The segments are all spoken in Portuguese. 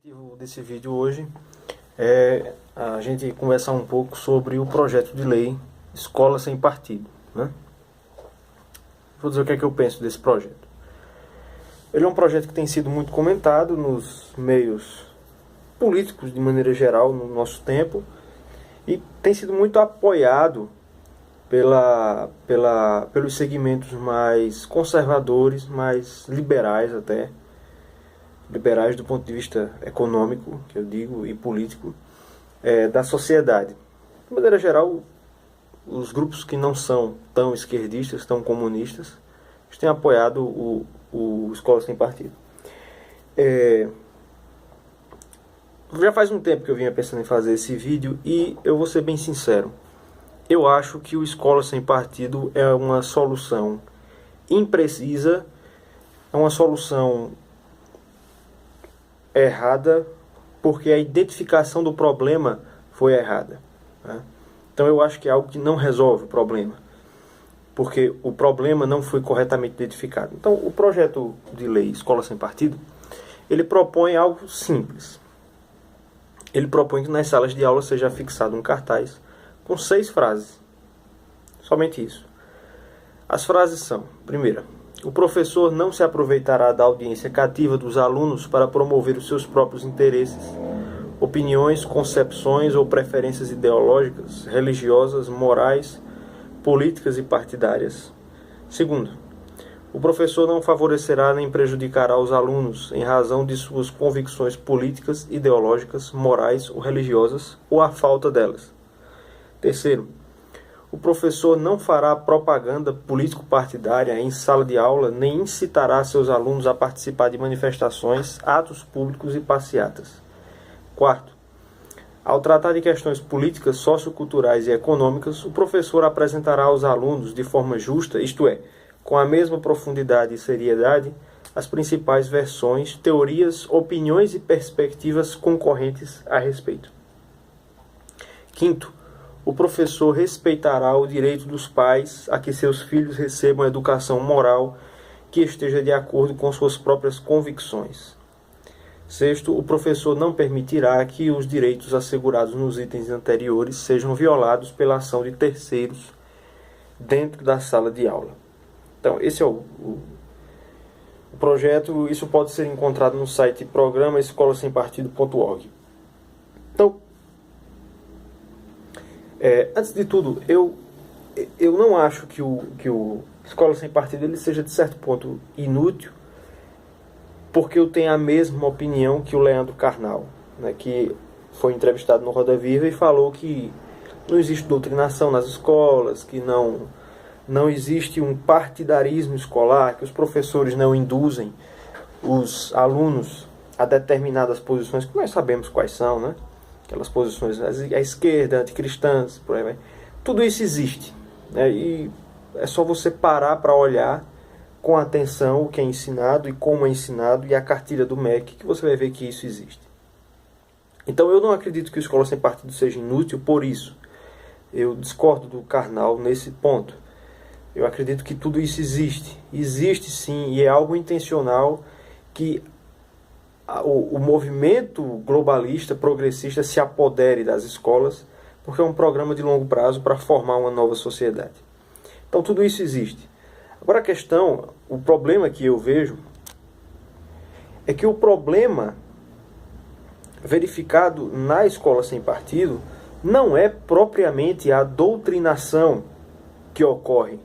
O objetivo desse vídeo hoje é a gente conversar um pouco sobre o projeto de lei Escola Sem Partido, né? Vou dizer o que é que eu penso desse projeto. Ele é um projeto que tem sido muito comentado nos meios políticos de maneira geral no nosso tempo e tem sido muito apoiado pelos segmentos mais conservadores, mais liberais até, liberais do ponto de vista econômico, que eu digo, e político, da sociedade. De maneira geral, os grupos que não são tão esquerdistas, tão comunistas, têm apoiado o Escola Sem Partido. Já faz um tempo que eu vinha pensando em fazer esse vídeo e eu vou ser bem sincero. Eu acho que o Escola Sem Partido é uma solução imprecisa, é uma solução errada, porque a identificação do problema foi errada, né? Então eu acho que é algo que não resolve o problema, porque o problema não foi corretamente identificado. Então o projeto de lei Escola Sem Partido, ele propõe algo simples. Ele propõe que nas salas de aula seja fixado um cartaz com 6 frases. Somente isso. As frases são: primeira, o professor não se aproveitará da audiência cativa dos alunos para promover os seus próprios interesses, opiniões, concepções ou preferências ideológicas, religiosas, morais, políticas e partidárias. Segundo, o professor não favorecerá nem prejudicará os alunos em razão de suas convicções políticas, ideológicas, morais ou religiosas ou a falta delas. Terceiro, o professor não fará propaganda político-partidária em sala de aula, nem incitará seus alunos a participar de manifestações, atos públicos e passeatas. Quarto, ao tratar de questões políticas, socioculturais e econômicas, o professor apresentará aos alunos de forma justa, isto é, com a mesma profundidade e seriedade, as principais versões, teorias, opiniões e perspectivas concorrentes a respeito. Quinto, o professor respeitará o direito dos pais a que seus filhos recebam educação moral que esteja de acordo com suas próprias convicções. Sexto, o professor não permitirá que os direitos assegurados nos itens anteriores sejam violados pela ação de terceiros dentro da sala de aula. Então, esse é o projeto. Isso pode ser encontrado no site programaescolasempartido.org. Então, antes de tudo, eu não acho que o Escola Sem Partido ele seja, de certo ponto, inútil, porque eu tenho a mesma opinião que o Leandro Carnal, né, que foi entrevistado no Roda Viva e falou que não existe doutrinação nas escolas, que não existe um partidarismo escolar, que os professores não induzem os alunos a determinadas posições, que nós sabemos quais são, né? Aquelas posições à esquerda, anticristãs, por aí vai. Tudo isso existe, né? E é só você parar para olhar com atenção o que é ensinado e como é ensinado e a cartilha do MEC, que você vai ver que isso existe. Então eu não acredito que o Escola Sem Partido seja inútil por isso. Eu discordo do Karnal nesse ponto. Eu acredito que tudo isso existe. Existe sim, e é algo intencional que o movimento globalista, progressista, se apodere das escolas, porque é um programa de longo prazo para formar uma nova sociedade. Então tudo isso existe. Agora a questão, o problema que eu vejo, é que o problema verificado na Escola Sem Partido não é propriamente a doutrinação que ocorre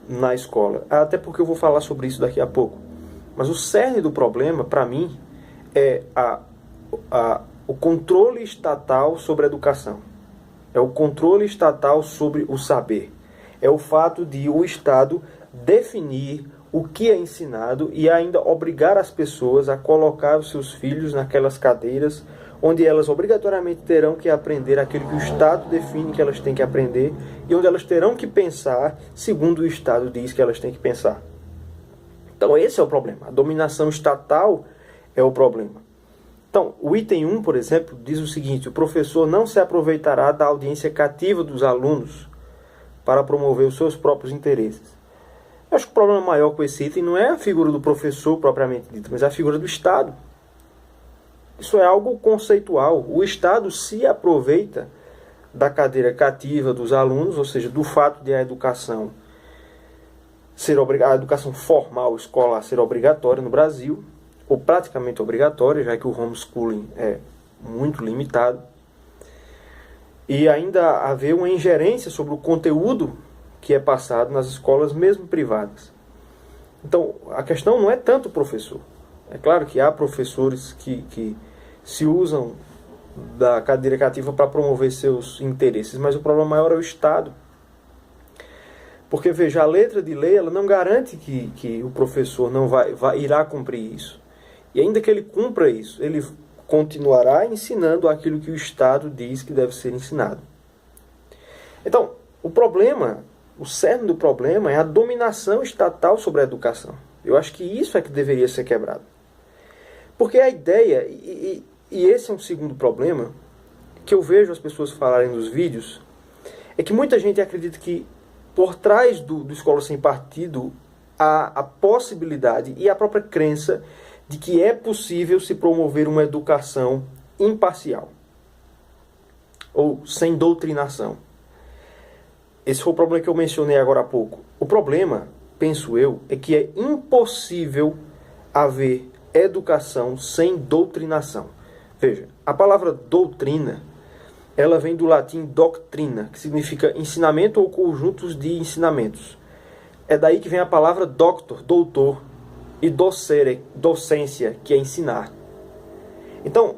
na escola. Até porque eu vou falar sobre isso daqui a pouco. Mas o cerne do problema, para mim, é o controle estatal sobre a educação. É o controle estatal sobre o saber. É o fato de o Estado definir o que é ensinado e ainda obrigar as pessoas a colocar os seus filhos naquelas cadeiras onde elas obrigatoriamente terão que aprender aquilo que o Estado define que elas têm que aprender e onde elas terão que pensar segundo o Estado diz que elas têm que pensar. Então esse é o problema. A dominação estatal é o problema. Então, o item 1, por exemplo, diz o seguinte: o professor não se aproveitará da audiência cativa dos alunos para promover os seus próprios interesses. Eu acho que o problema maior com esse item não é a figura do professor propriamente dito, mas a figura do Estado. Isso é algo conceitual. O Estado se aproveita da cadeira cativa dos alunos, ou seja, do fato de a educação a educação formal escolar ser obrigatória no Brasil, ou praticamente obrigatória, já que o homeschooling é muito limitado, e ainda haver uma ingerência sobre o conteúdo que é passado nas escolas, mesmo privadas. Então, a questão não é tanto o professor. É claro que há professores que se usam da cadeira cativa para promover seus interesses, mas o problema maior é o Estado. Porque, veja, a letra de lei ela não garante que o professor não irá cumprir isso. E ainda que ele cumpra isso, ele continuará ensinando aquilo que o Estado diz que deve ser ensinado. Então, o cerne do problema é a dominação estatal sobre a educação. Eu acho que isso é que deveria ser quebrado. Porque a ideia, e esse é um segundo problema, que eu vejo as pessoas falarem nos vídeos, é que muita gente acredita que por trás do Escola Sem Partido há a possibilidade e a própria crença de que é possível se promover uma educação imparcial ou sem doutrinação. Esse foi o problema que eu mencionei agora há pouco. O problema, penso eu, é que é impossível haver educação sem doutrinação. Veja, a palavra doutrina, ela vem do latim doctrina, que significa ensinamento ou conjuntos de ensinamentos. É daí que vem a palavra doctor, doutor, e docere, docência, que é ensinar. Então,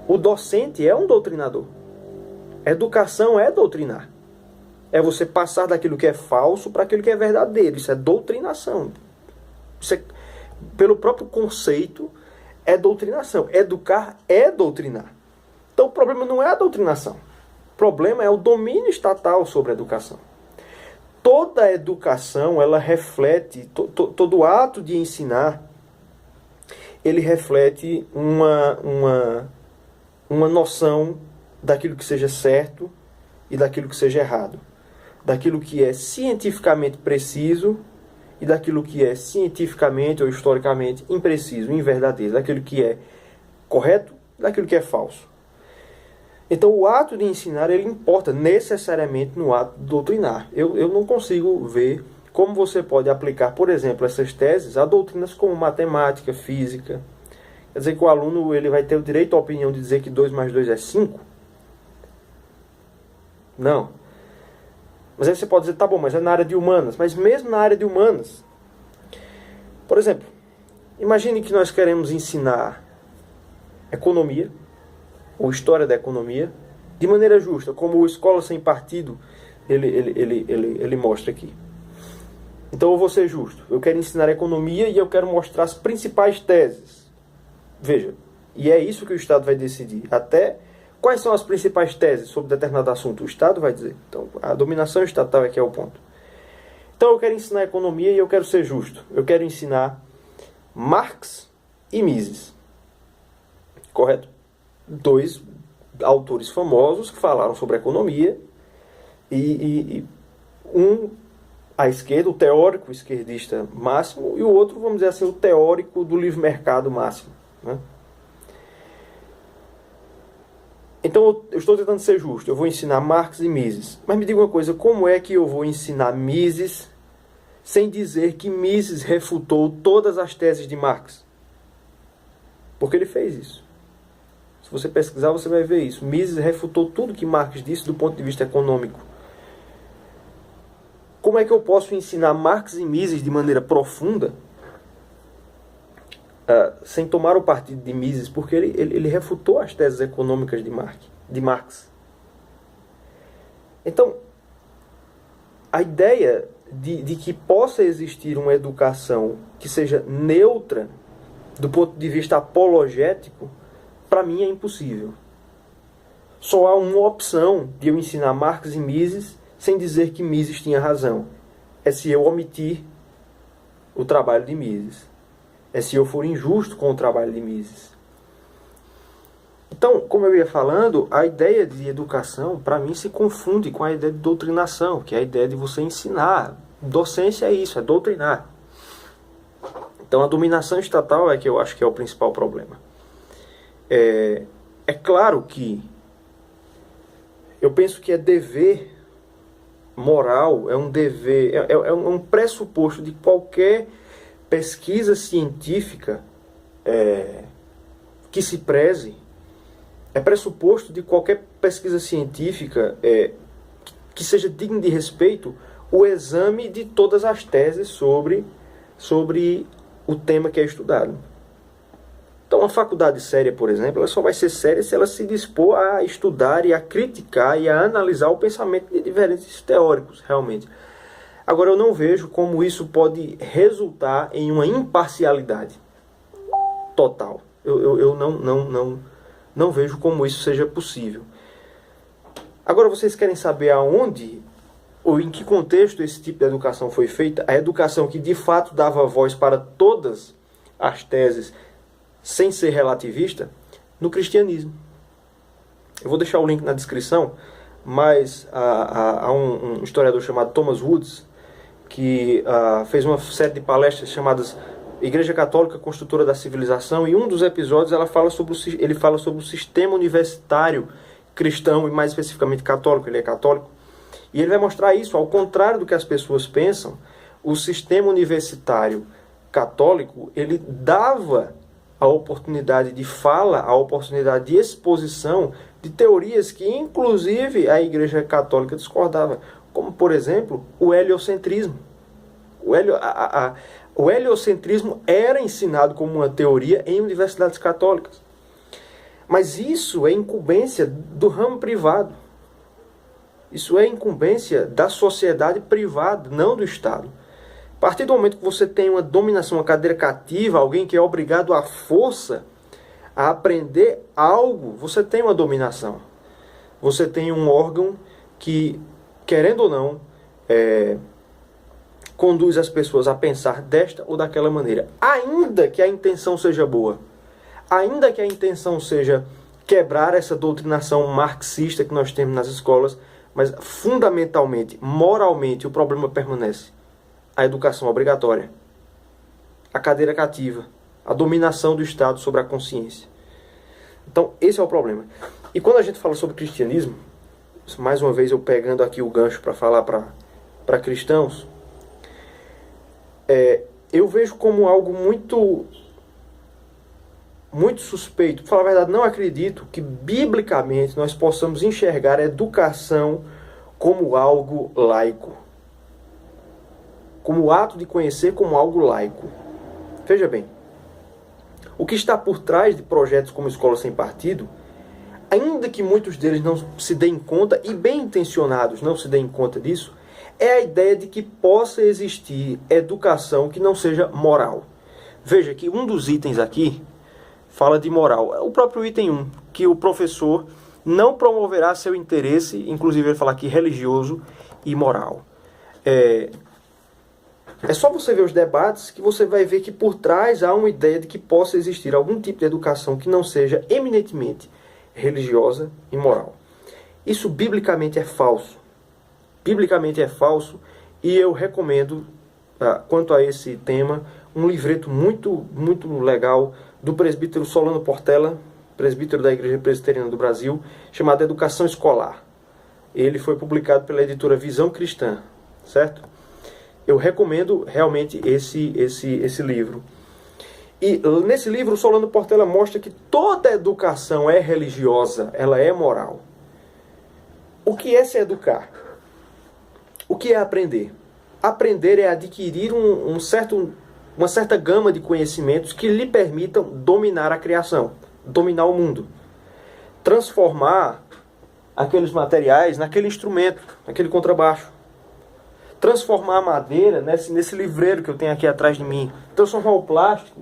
o docente é um doutrinador. Educação é doutrinar. É você passar daquilo que é falso para aquilo que é verdadeiro. Isso é doutrinação. Isso é, pelo próprio conceito, é doutrinação. Educar é doutrinar. Então o problema não é a doutrinação. O problema é o domínio estatal sobre a educação. Toda a educação, ela reflete, todo ato de ensinar, ele reflete uma noção daquilo que seja certo e daquilo que seja errado. Daquilo que é cientificamente preciso e daquilo que é cientificamente ou historicamente impreciso, inverdadeiro. Daquilo que é correto e daquilo que é falso. Então o ato de ensinar, ele importa necessariamente no ato de doutrinar. Eu não consigo ver como você pode aplicar, por exemplo, essas teses a doutrinas como matemática, física. Quer dizer que o aluno ele vai ter o direito à opinião de dizer que 2 mais 2 é 5? Não. Mas aí você pode dizer, tá bom, mas é na área de humanas. Mas mesmo na área de humanas, por exemplo, imagine que nós queremos ensinar economia, ou história da economia, de maneira justa, como o Escola Sem Partido ele mostra aqui. Então eu vou ser justo. Eu quero ensinar economia e eu quero mostrar as principais teses. Veja, e é isso que o Estado vai decidir. Até quais são as principais teses sobre determinado assunto, o Estado vai dizer. Então a dominação estatal é que é o ponto. Então eu quero ensinar economia e eu quero ser justo. Eu quero ensinar Marx e Mises. Correto? 2 autores famosos que falaram sobre economia e um à esquerda, o teórico esquerdista máximo, e o outro, vamos dizer assim, o teórico do livre mercado máximo, né? Então eu estou tentando ser justo, eu vou ensinar Marx e Mises, mas me diga uma coisa, como é que eu vou ensinar Mises sem dizer que Mises refutou todas as teses de Marx? Porque ele fez isso. Se você pesquisar, você vai ver isso. Mises refutou tudo que Marx disse do ponto de vista econômico. Como é que eu posso ensinar Marx e Mises de maneira profunda sem tomar o partido de Mises? Porque ele refutou as teses econômicas de Marx. Então, a ideia de que possa existir uma educação que seja neutra do ponto de vista apologético, para mim é impossível. Só há uma opção de eu ensinar Marx e Mises sem dizer que Mises tinha razão. É se eu omitir o trabalho de Mises. É se eu for injusto com o trabalho de Mises. Então, como eu ia falando, a ideia de educação, para mim, se confunde com a ideia de doutrinação, que é a ideia de você ensinar. Docência é isso, é doutrinar. Então, a dominação estatal é que eu acho que é o principal problema. É claro que eu penso que é dever moral, é um dever, é um pressuposto de qualquer pesquisa científica que se preze, é pressuposto de qualquer pesquisa científica que seja digna de respeito o exame de todas as teses sobre o tema que é estudado. Então, uma faculdade séria, por exemplo, ela só vai ser séria se ela se dispor a estudar e a criticar e a analisar o pensamento de diferentes teóricos, realmente. Agora, eu não vejo como isso pode resultar em uma imparcialidade total. Eu não vejo como isso seja possível. Agora, vocês querem saber aonde ou em que contexto esse tipo de educação foi feita? A educação que de fato dava voz para todas as teses sem ser relativista? No cristianismo. Eu vou deixar o link na descrição, mas há um historiador chamado Thomas Woods que fez uma série de palestras chamadas Igreja Católica Construtora da Civilização, e um dos episódios ele fala sobre o sistema universitário cristão, e mais especificamente católico, ele é católico, e ele vai mostrar isso, ao contrário do que as pessoas pensam, o sistema universitário católico, ele dava a oportunidade de fala, a oportunidade de exposição de teorias que inclusive a Igreja Católica discordava, como por exemplo o heliocentrismo. O heliocentrismo era ensinado como uma teoria em universidades católicas. Mas isso é incumbência do ramo privado. Isso é incumbência da sociedade privada, não do Estado. A partir do momento que você tem uma dominação, uma cadeira cativa, alguém que é obrigado à força a aprender algo, você tem uma dominação. Você tem um órgão que, querendo ou não, conduz as pessoas a pensar desta ou daquela maneira. Ainda que a intenção seja boa. Ainda que a intenção seja quebrar essa doutrinação marxista que nós temos nas escolas, mas fundamentalmente, moralmente, o problema permanece. A educação obrigatória, a cadeira cativa, a dominação do Estado sobre a consciência. Então, esse é o problema. E quando a gente fala sobre cristianismo, mais uma vez eu pegando aqui o gancho para falar para cristãos, eu vejo como algo muito suspeito. Para falar a verdade, não acredito que biblicamente nós possamos enxergar a educação como algo laico. Como o ato de conhecer como algo laico. Veja bem, o que está por trás de projetos como Escola Sem Partido, ainda que muitos deles não se deem conta, e bem intencionados não se deem conta disso, é a ideia de que possa existir educação que não seja moral. Veja que um dos itens aqui fala de moral. É o próprio item 1, que o professor não promoverá seu interesse, inclusive ele fala aqui religioso e moral. É só você ver os debates que você vai ver que por trás há uma ideia de que possa existir algum tipo de educação que não seja eminentemente religiosa e moral. Isso biblicamente é falso. Biblicamente é falso, e eu recomendo, quanto a esse tema, um livreto muito, muito legal do presbítero Solano Portela, presbítero da Igreja Presbiteriana do Brasil, chamado Educação Escolar. Ele foi publicado pela editora Visão Cristã, certo? Eu recomendo realmente esse livro. E nesse livro, Solano Portela mostra que toda educação é religiosa, ela é moral. O que é se educar? O que é aprender? Aprender é adquirir uma certa gama de conhecimentos que lhe permitam dominar a criação, dominar o mundo. Transformar aqueles materiais naquele instrumento, naquele contrabaixo. Transformar a madeira nesse livreiro que eu tenho aqui atrás de mim. Transformar o plástico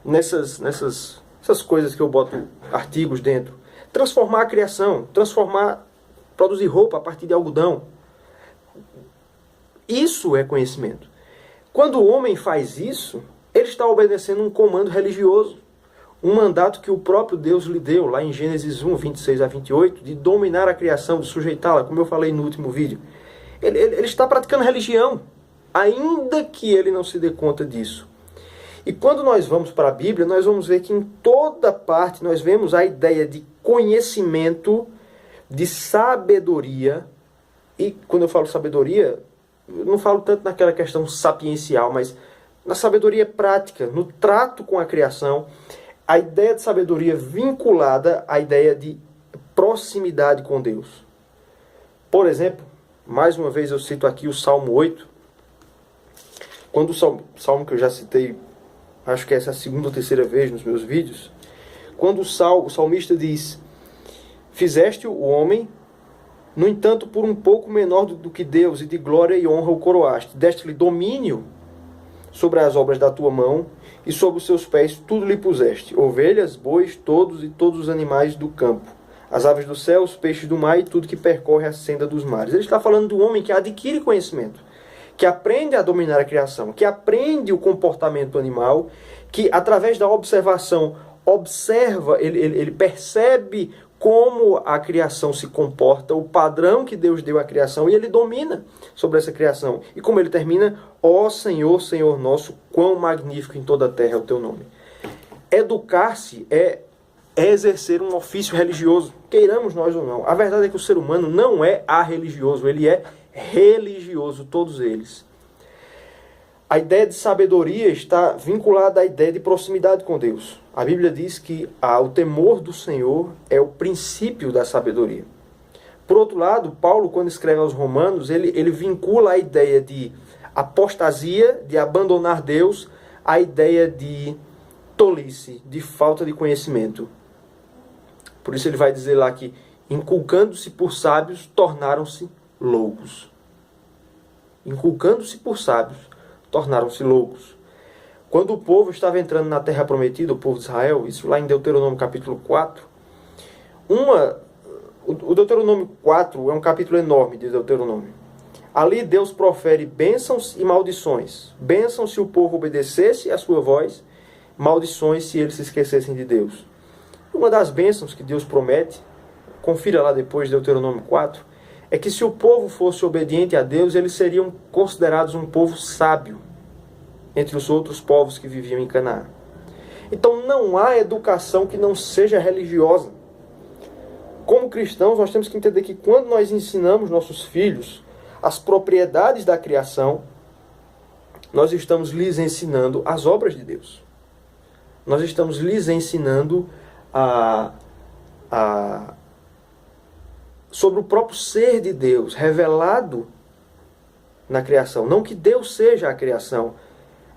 nessas coisas que eu boto artigos dentro. Transformar a criação, produzir roupa a partir de algodão. Isso é conhecimento. Quando o homem faz isso, ele está obedecendo um comando religioso. Um mandato que o próprio Deus lhe deu, lá em Gênesis 1, 26 a 28, de dominar a criação, de sujeitá-la, como eu falei no último vídeo. Ele está praticando religião, ainda que ele não se dê conta disso. E quando nós vamos para a Bíblia, nós vamos ver que em toda parte nós vemos a ideia de conhecimento, de sabedoria. E quando eu falo sabedoria, eu não falo tanto naquela questão sapiencial, mas na sabedoria prática, no trato com a criação, a ideia de sabedoria vinculada à ideia de proximidade com Deus. Por exemplo, mais uma vez eu cito aqui o Salmo 8, quando o Salmo que eu já citei, acho que essa é a segunda ou terceira vez nos meus vídeos, quando o salmista diz: fizeste o homem, no entanto, por um pouco menor do que Deus, e de glória e honra o coroaste. Deste-lhe domínio sobre as obras da tua mão, e sobre os seus pés tudo lhe puseste: ovelhas, bois, todos e todos os animais do campo, as aves do céu, os peixes do mar e tudo que percorre a senda dos mares. Ele está falando do homem que adquire conhecimento, que aprende a dominar a criação, que aprende o comportamento animal, que através da observação observa, ele percebe como a criação se comporta, o padrão que Deus deu à criação, e ele domina sobre essa criação. E como ele termina: ó Senhor, Senhor nosso, quão magnífico em toda a terra é o teu nome. Educar-se é exercer um ofício religioso, queiramos nós ou não. A verdade é que o ser humano não é arreligioso, ele é religioso, todos eles. A ideia de sabedoria está vinculada à ideia de proximidade com Deus. A Bíblia diz que o temor do Senhor é o princípio da sabedoria. Por outro lado, Paulo, quando escreve aos Romanos, ele vincula a ideia de apostasia, de abandonar Deus, à ideia de tolice, de falta de conhecimento. Por isso ele vai dizer lá que, inculcando-se por sábios, tornaram-se loucos. Inculcando-se por sábios, tornaram-se loucos. Quando o povo estava entrando na terra prometida, o povo de Israel, isso lá em Deuteronômio capítulo 4, o Deuteronômio 4 é um capítulo enorme de Deuteronômio. Ali Deus profere bênçãos e maldições. Bênçãos se o povo obedecesse à sua voz, maldições se eles se esquecessem de Deus. Uma das bênçãos que Deus promete, confira lá depois Deuteronômio 4, é que se o povo fosse obediente a Deus, eles seriam considerados um povo sábio entre os outros povos que viviam em Canaã. Então não há educação que não seja religiosa. Como cristãos, nós temos que entender que quando nós ensinamos nossos filhos as propriedades da criação, nós estamos lhes ensinando as obras de Deus. Nós estamos lhes ensinando sobre o próprio ser de Deus revelado na criação. Não que Deus seja a criação,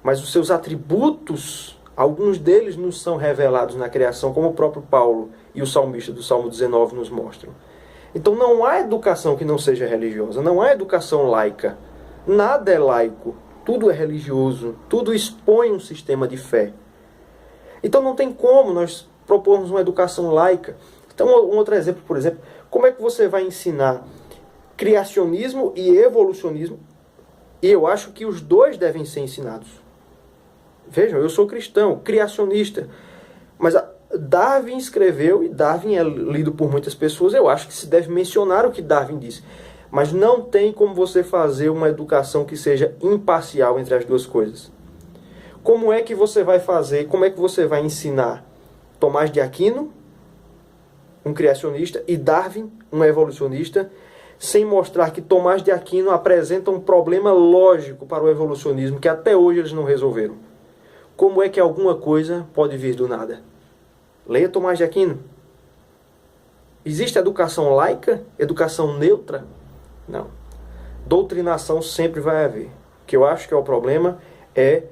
mas os seus atributos, alguns deles nos são revelados na criação, como o próprio Paulo e o salmista do Salmo 19 nos mostram. Então não há educação que não seja religiosa, não há educação laica. Nada é laico, tudo é religioso, tudo expõe um sistema de fé. Então não tem como nós propormos uma educação laica. Então um outro exemplo, por exemplo, como é que você vai ensinar criacionismo e evolucionismo? E eu acho que os dois devem ser ensinados. Vejam, eu sou cristão, criacionista, mas Darwin escreveu, e Darwin é lido por muitas pessoas, eu acho que se deve mencionar o que Darwin disse. Mas não tem como você fazer uma educação que seja imparcial entre as duas coisas. Como é que você vai fazer, como é que você vai ensinar Tomás de Aquino, um criacionista, e Darwin, um evolucionista, sem mostrar que Tomás de Aquino apresenta um problema lógico para o evolucionismo que até hoje eles não resolveram? Como é que alguma coisa pode vir do nada? Leia Tomás de Aquino. Existe educação laica? Educação neutra? Não. Doutrinação sempre vai haver. O que eu acho que é o problema é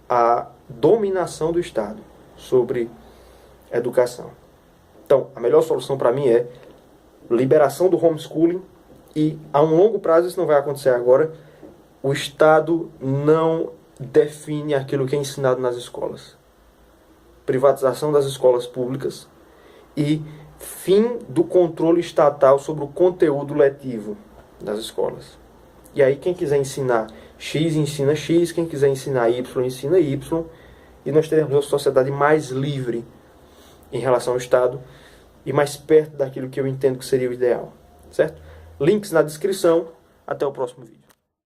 a dominação do Estado sobre a educação. Então, a melhor solução para mim é liberação do homeschooling e, a um longo prazo, isso não vai acontecer agora, o Estado não define aquilo que é ensinado nas escolas. Privatização das escolas públicas e fim do controle estatal sobre o conteúdo letivo das escolas. E aí quem quiser ensinar X, ensina X, quem quiser ensinar Y, ensina Y, e nós teremos uma sociedade mais livre em relação ao Estado e mais perto daquilo que eu entendo que seria o ideal. Certo? Links na descrição. Até o próximo vídeo.